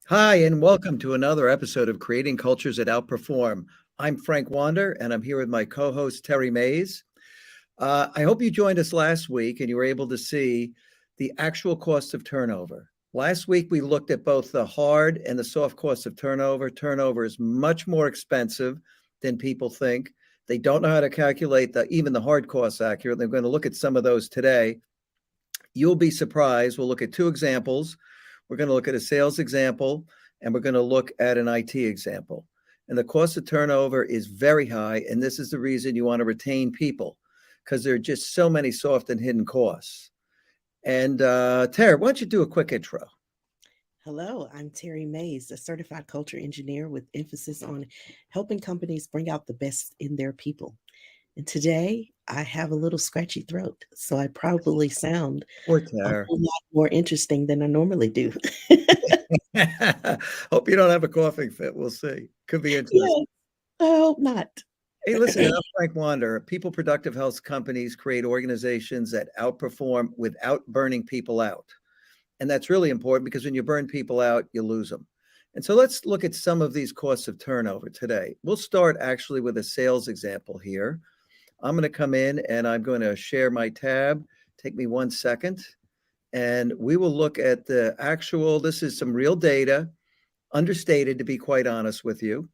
Hi, and welcome to another episode of Creating Cultures that Outperform. I'm Frank Wander, and I'm here with my co host, Terry Mays. I hope you joined us last week and you were able to see the actual cost of turnover. Last week, we looked at both the hard and the soft cost of turnover. Turnover is much more expensive than people think. They don't know how to calculate even the hard costs accurately. They're going to look at some of those today. You'll be surprised. We'll look at two examples. We're going to look at a sales example, and we're going to look at an IT example. And the cost of turnover is very high, and this is the reason you want to retain people, because there are just so many soft and hidden costs. And Tara, why don't you do a quick intro? Hello, I'm Terry Mays, a certified culture engineer with emphasis on helping companies bring out the best in their people. And today I have a little scratchy throat, so I probably sound Poor a Tara. whole lot more interesting than I normally do. Hope you don't have a coughing fit. We'll see. Could be interesting. Yes, I hope not. Hey, listen, I'm Frank Wander. People Productive Health companies create organizations that outperform without burning people out. And that's really important because when you burn people out, you lose them. And so let's look at some of these costs of turnover today. We'll start actually with a sales example here. I'm going to come in and I'm going to share my tab. Take me 1 second. And we will look at the actual, this is some real data, understated to be quite honest with you.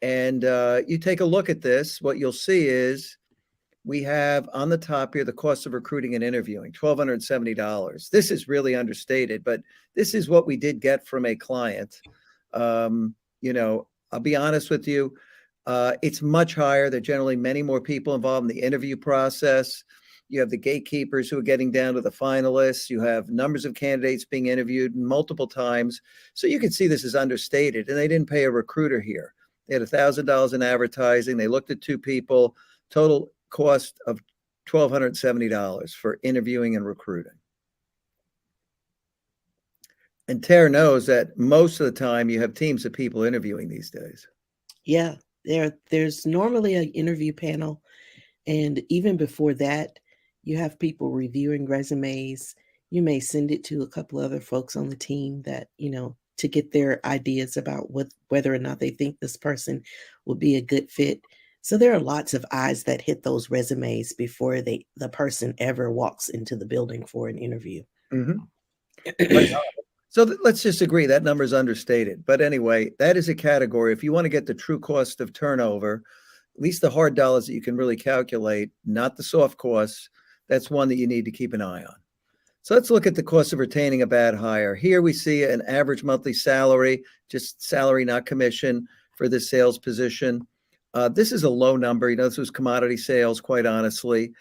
And you take a look at this, what you'll see is we have on the top here the cost of recruiting and interviewing, $1,270. This is really understated, but this is what we did get from a client. I'll be honest with you, it's much higher. There are generally many more people involved in the interview process. You have the gatekeepers who are getting down to the finalists. You have numbers of candidates being interviewed multiple times. So you can see this is understated. And they didn't pay a recruiter here. They had $1,000 in advertising. They looked at two people, total cost of $1,270 for interviewing and recruiting. And Tara knows that most of the time you have teams of people interviewing these days. Yeah, there's normally an interview panel, and even before that, you have people reviewing resumes. You may send it to a couple other folks on the team that, to get their ideas about whether or not they think this person will be a good fit. So there are lots of eyes that hit those resumes before the person ever walks into the building for an interview. Mm-hmm. So let's just agree that number is understated. But anyway, that is a category. If you want to get the true cost of turnover, at least the hard dollars that you can really calculate, not the soft costs, that's one that you need to keep an eye on. So let's look at the cost of retaining a bad hire. Here we see an average monthly salary, just salary, not commission, for this sales position. This is a low number. This was commodity sales, quite honestly.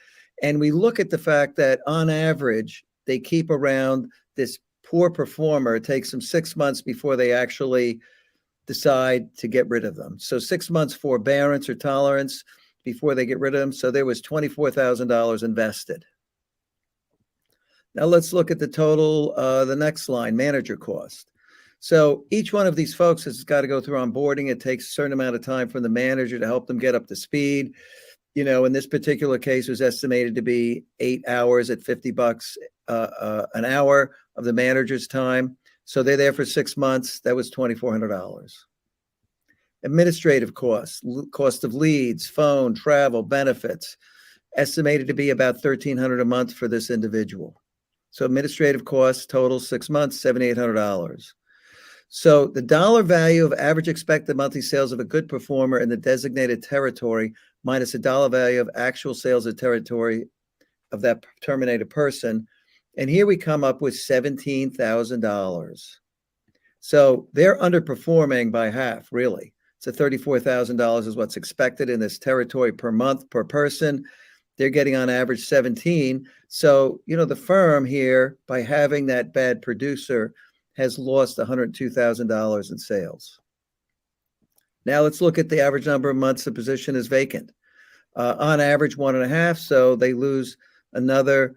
And we look at the fact that on average, they keep around this poor performer. It takes them 6 months before they actually decide to get rid of them. So 6 months forbearance or tolerance before they get rid of them. So there was $24,000 invested. Now let's look at the total, the next line, manager cost. So each one of these folks has got to go through onboarding. It takes a certain amount of time from the manager to help them get up to speed. In this particular case, it was estimated to be 8 hours at $50 an hour of the manager's time. So they're there for 6 months. That was $2,400. Administrative costs, cost of leads, phone, travel, benefits, estimated to be about $1,300 a month for this individual. So administrative costs total 6 months, $7,800. So the dollar value of average expected monthly sales of a good performer in the designated territory minus the dollar value of actual sales of territory of that terminated person. And here we come up with $17,000. So they're underperforming by half, really. So $34,000 is what's expected in this territory per month per person. They're getting on average 17. So, the firm here, by having that bad producer, has lost $102,000 in sales. Now let's look at the average number of months the position is vacant. On average, 1.5. So they lose another,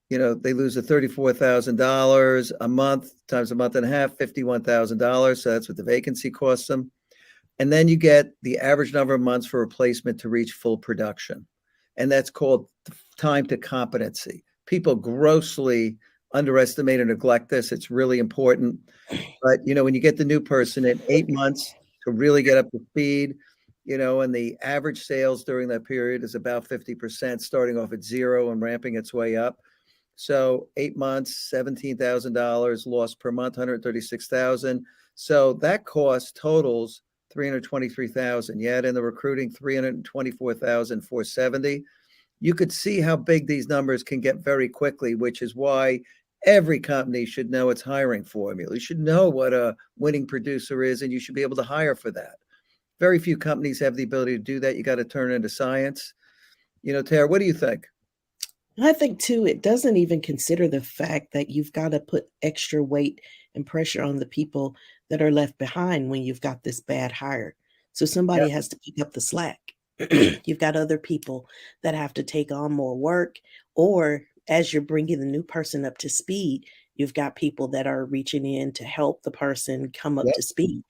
they lose a $34,000 a month times a month and a half, $51,000. So that's what the vacancy costs them. And then you get the average number of months for replacement to reach full production. And that's called time to competency. People grossly underestimate or neglect this. It's really important. But, when you get the new person in 8 months to really get up to speed, and the average sales during that period is about 50%, starting off at zero and ramping its way up. So 8 months, $17,000 lost per month, 136,000. So that cost totals 323,000. Yet in the recruiting, 324,470. You could see how big these numbers can get very quickly, which is why every company should know its hiring formula. You should know what a winning producer is, and you should be able to hire for that. Very few companies have the ability to do that. You got to turn it into science. Tara, what do you think? I think too, it doesn't even consider the fact that you've got to put extra weight and pressure on the people that are left behind when you've got this bad hire. So Yeah, somebody has to pick up the slack. You've got other people that have to take on more work, or as you're bringing the new person up to speed, you've got people that are reaching in to help the person come up yeah. to speed.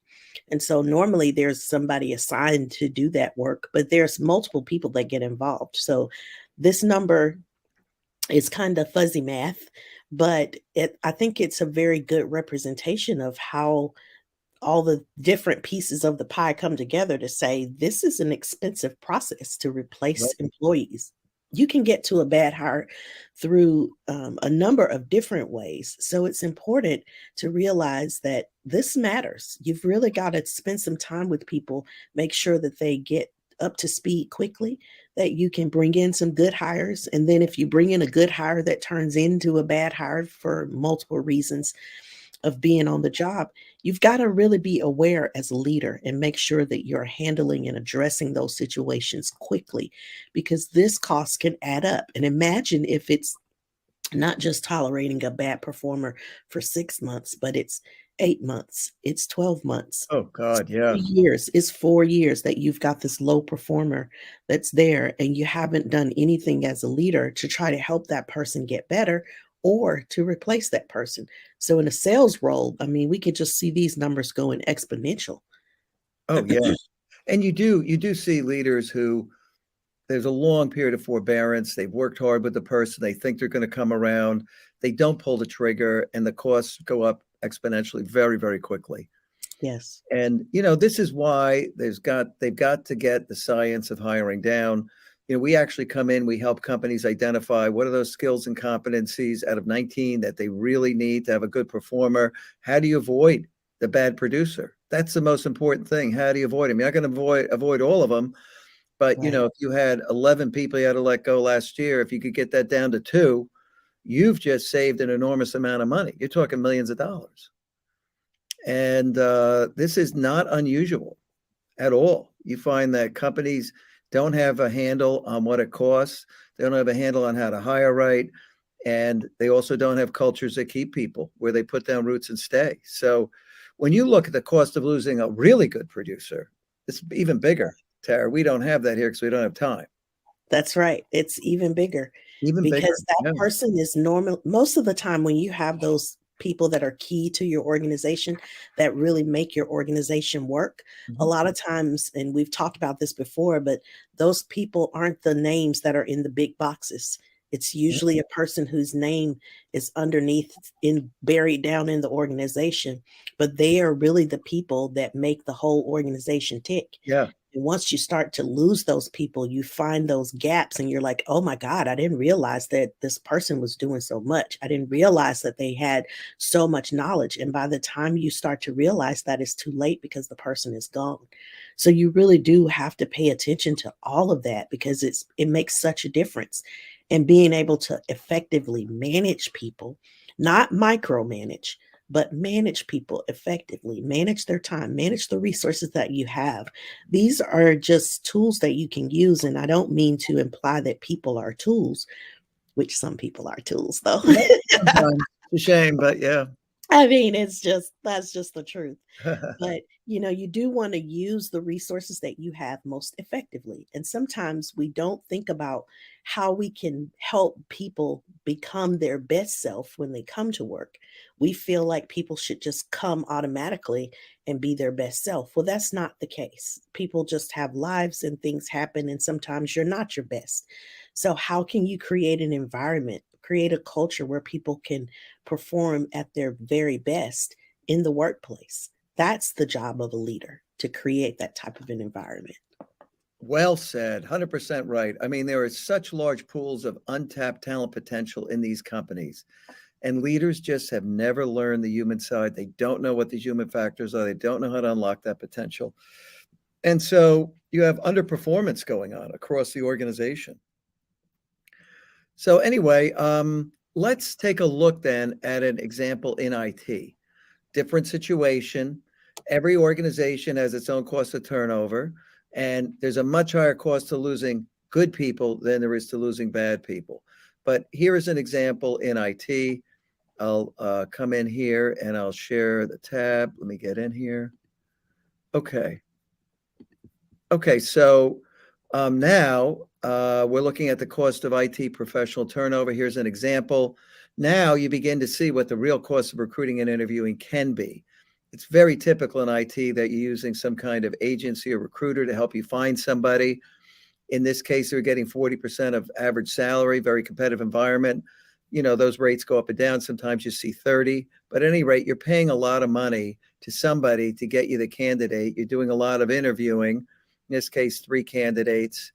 And so normally there's somebody assigned to do that work, but there's multiple people that get involved. So this number is kind of fuzzy math, but I think it's a very good representation of how all the different pieces of the pie come together to say this is an expensive process to replace employees. You can get to a bad hire through a number of different ways. So it's important to realize that this matters. You've really got to spend some time with people, make sure that they get up to speed quickly, that you can bring in some good hires. And then if you bring in a good hire that turns into a bad hire for multiple reasons of being on the job, you've got to really be aware as a leader and make sure that you're handling and addressing those situations quickly, because this cost can add up. And imagine if it's not just tolerating a bad performer for 6 months, but it's 8 months, it's 12 months. Oh, It's God, yeah. 3 years, it's 4 years that you've got this low performer that's there, and you haven't done anything as a leader to try to help that person get better or to replace that person. So in a sales role, I mean, we could just see these numbers going exponential. Oh, yeah. And you do see leaders who there's a long period of forbearance. They've worked hard with the person. They think they're going to come around. They don't pull the trigger, and the costs go up exponentially very, very quickly. Yes. And this is why they've got to get the science of hiring down. We actually come in, we help companies identify what are those skills and competencies out of 19 that they really need to have a good performer. How do you avoid the bad producer? That's the most important thing. How do you avoid them? You're not going to avoid all of them, but Right. if you had 11 people you had to let go last year, if you could get that down to two, you've just saved an enormous amount of money. You're talking millions of dollars. And this is not unusual at all. You find that companies don't have a handle on what it costs. They don't have a handle on how to hire right. And they also don't have cultures that keep people where they put down roots and stay. So when you look at the cost of losing a really good producer, it's even bigger, Tara. We don't have that here because we don't have time. That's right. It's even bigger Even bigger. because that Yeah. person is normal. Most of the time, when you have those people that are key to your organization that really make your organization work, a Mhm. lot of times, and we've talked about this before, but those people aren't the names that are in the big boxes. It's Yeah. usually a person whose name is underneath, in buried down in the organization, but they are really the people that make the whole organization tick. Yeah. And once you start to lose those people, you find those gaps and you're like, oh my God, I didn't realize that this person was doing so much. I didn't realize that they had so much knowledge. And by the time you start to realize that, it's too late because the person is gone. So you really do have to pay attention to all of that because it makes such a difference. And being able to effectively manage people, not micromanage, but manage people effectively, manage their time, manage the resources that you have. These are just tools that you can use. And I don't mean to imply that people are tools, which some people are tools, though. Yeah. Sometimes it's a shame, but yeah. I mean, that's just the truth. But, you do wanna use the resources that you have most effectively, and sometimes we don't think about how we can help people become their best self when they come to work. We feel like people should just come automatically and be their best self. Well, that's not the case. People just have lives and things happen, and sometimes you're not your best. So how can you create an environment, create a culture where people can perform at their very best in the workplace. That's the job of a leader, to create that type of an environment. Well said, 100% right. I mean, there are such large pools of untapped talent potential in these companies, and leaders just have never learned the human side. They don't know what these human factors are. They don't know how to unlock that potential. And so you have underperformance going on across the organization. So anyway, let's take a look then at an example in IT. Different situation. Every organization has its own cost of turnover, and there's a much higher cost to losing good people than there is to losing bad people. But here is an example in IT. I'll come in here and I'll share the tab. Let me get in here. Okay. Okay, so now we're looking at the cost of IT professional turnover. Here's an example. Now you begin to see what the real cost of recruiting and interviewing can be. It's very typical in IT that you're using some kind of agency or recruiter to help you find somebody. In this case, they're getting 40% of average salary, very competitive environment. You know, those rates go up and down. Sometimes you see 30, but at any rate, you're paying a lot of money to somebody to get you the candidate. You're doing a lot of interviewing, in this case, 3 candidates.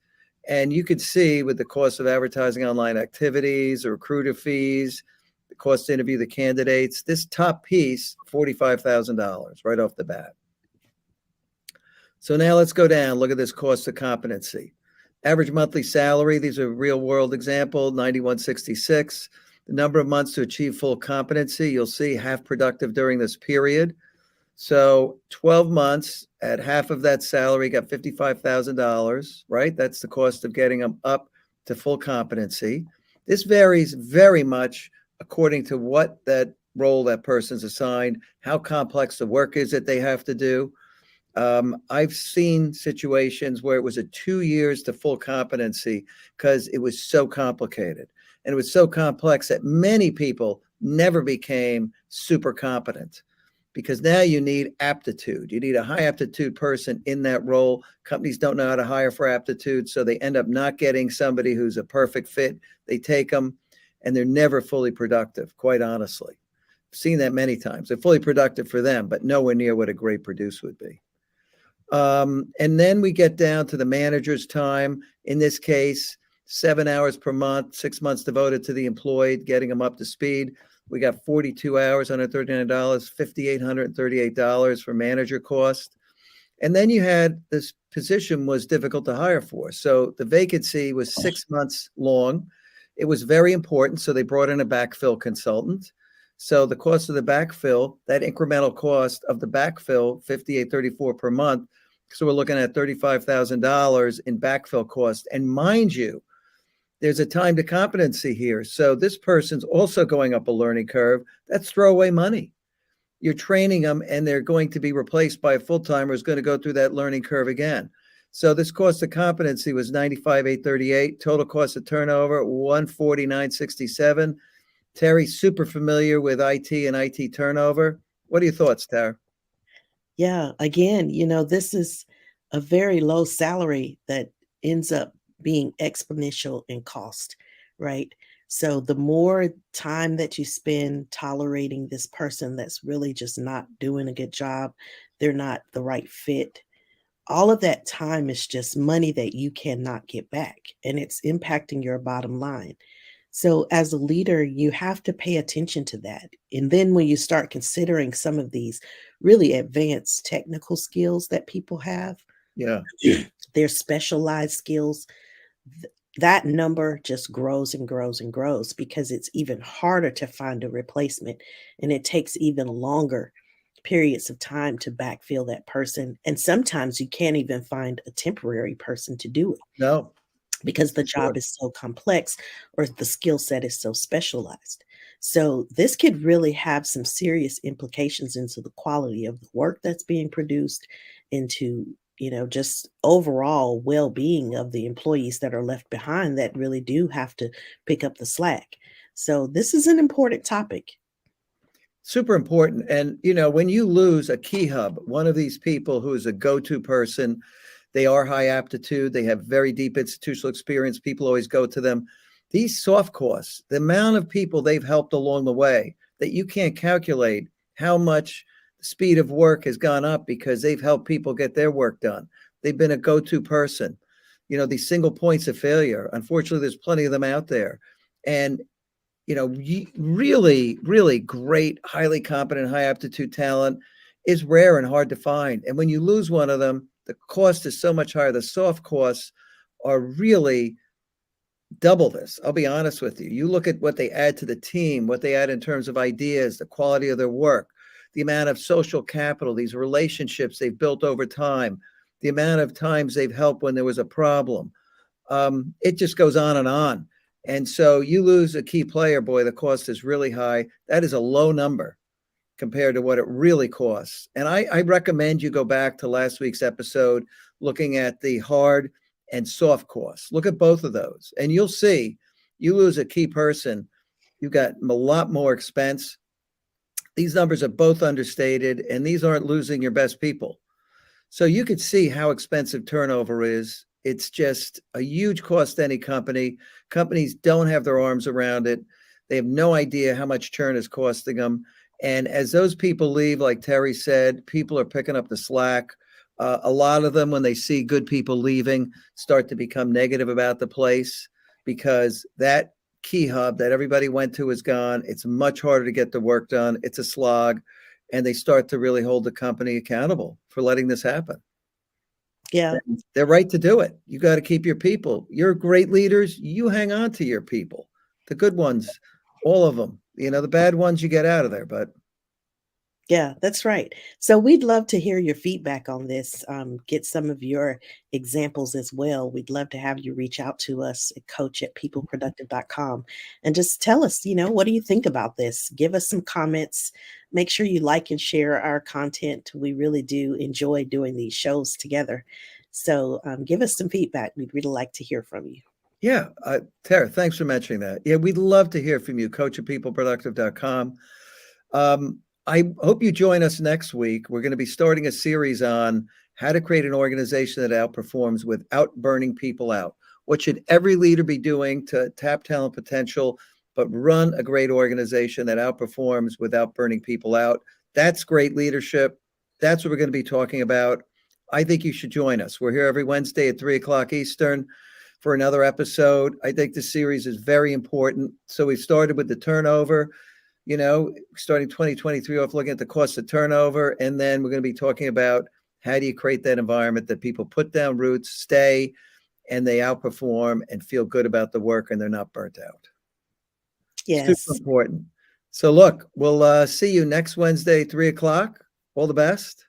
And you could see with the cost of advertising online activities or recruiter fees, the cost to interview the candidates, this top piece, $45,000 right off the bat. So now let's go down. Look at this cost of competency. Average monthly salary, these are real world example, 9166. The number of months to achieve full competency, you'll see half productive during this period. So 12 months at half of that salary, got $55,000, right? That's the cost of getting them up to full competency. This varies very much according to what that role that person's assigned, how complex the work is that they have to do. I've seen situations where it was a 2 years to full competency because it was so complicated. And it was so complex that many people never became super competent, because now you need aptitude. You need a high aptitude person in that role. Companies don't know how to hire for aptitude, so they end up not getting somebody who's a perfect fit. They take them, and they're never fully productive, quite honestly. I've seen that many times. They're fully productive for them, but nowhere near what a great producer would be. And then we get down to the manager's time. In this case, 7 hours per month, 6 months devoted to the employed, getting them up to speed. We got 42 hours, $139, $5,838 for manager cost. And then you had this position was difficult to hire for. So the vacancy was 6 months long. It was very important. So they brought in a backfill consultant. So the cost of the backfill, that incremental cost of the backfill, $5,834 per month. So we're looking at $35,000 in backfill cost. And mind you, there's a time to competency here. So this person's also going up a learning curve. That's throwaway money. You're training them and they're going to be replaced by a full-timer who's going to go through that learning curve again. So this cost of competency was $95,838. Total cost of turnover, $149,667. Terry, super familiar with IT and IT turnover. What are your thoughts, Tara? Yeah, again, this is a very low salary that ends up being exponential in cost, right? So the more time that you spend tolerating this person that's really just not doing a good job, they're not the right fit. All of that time is just money that you cannot get back, and it's impacting your bottom line. So as a leader, you have to pay attention to that. And then when you start considering some of these really advanced technical skills that people have, Yeah. their specialized skills, that number just grows and grows and grows, because it's even harder to find a replacement, and it takes even longer periods of time to backfill that person. And sometimes you can't even find a temporary person to do it, No. because the job is so complex, or the skill set is so specialized. So this could really have some serious implications into the quality of the work that's being produced, into just overall well-being of the employees that are left behind, that really do have to pick up the slack. So this is an important topic. Super important. And, when you lose a key hub, one of these people who is a go-to person, they are high aptitude, they have very deep institutional experience, people always go to them. These soft costs, the amount of people they've helped along the way that you can't calculate how much the speed of work has gone up because they've helped people get their work done. They've been a go-to person. These single points of failure, unfortunately, there's plenty of them out there. And, really, really great, highly competent, high aptitude talent is rare and hard to find. And when you lose one of them, the cost is so much higher. The soft costs are really double this. I'll be honest with you. You look at what they add to the team, what they add in terms of ideas, the quality of their work, the amount of social capital, these relationships they've built over time, the amount of times they've helped when there was a problem. It just goes on and on. And so you lose a key player, boy, the cost is really high. That is a low number compared to what it really costs. And I recommend you go back to last week's episode looking at the hard and soft costs. Look at both of those, and you'll see you lose a key person, you've got a lot more expense. These numbers are both understated, and these aren't losing your best people. So you could see how expensive turnover is. It's just a huge cost to any company. Companies don't have their arms around it. They have no idea how much churn is costing them. And as those people leave, like Terri said, people are picking up the slack. A lot of them, when they see good people leaving, start to become negative about the place because that key hub that everybody went to is gone. It's much harder to get the work done. It's a slog. And they start to really hold the company accountable for letting this happen. Yeah. They're right to do it. You got to keep your people. You're great leaders. You hang on to your people, the good ones, all of them. The bad ones you get out of there, but Yeah, that's right. So we'd love to hear your feedback on this. Get some of your examples as well. We'd love to have you reach out to us at coach@peopleproductive.com and just tell us, what do you think about this? Give us some comments. Make sure you like and share our content. We really do enjoy doing these shows together. So give us some feedback. We'd really like to hear from you. Yeah, Tara, thanks for mentioning that. Yeah, we'd love to hear from you, coach@peopleproductive.com. I hope you join us next week. We're going to be starting a series on how to create an organization that outperforms without burning people out. What should every leader be doing to tap talent potential, but run a great organization that outperforms without burning people out? That's great leadership. That's what we're going to be talking about. I think you should join us. We're here every Wednesday at 3:00 Eastern for another episode. I think this series is very important. So we started with the turnover, starting 2023 off looking at the cost of turnover. And then we're going to be talking about how do you create that environment that people put down roots, stay, and they outperform and feel good about the work and they're not burnt out. Yes. Super important. So look, we'll see you next Wednesday, 3:00. All the best.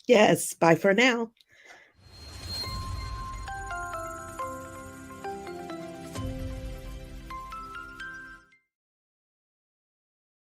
Yes. Bye for now.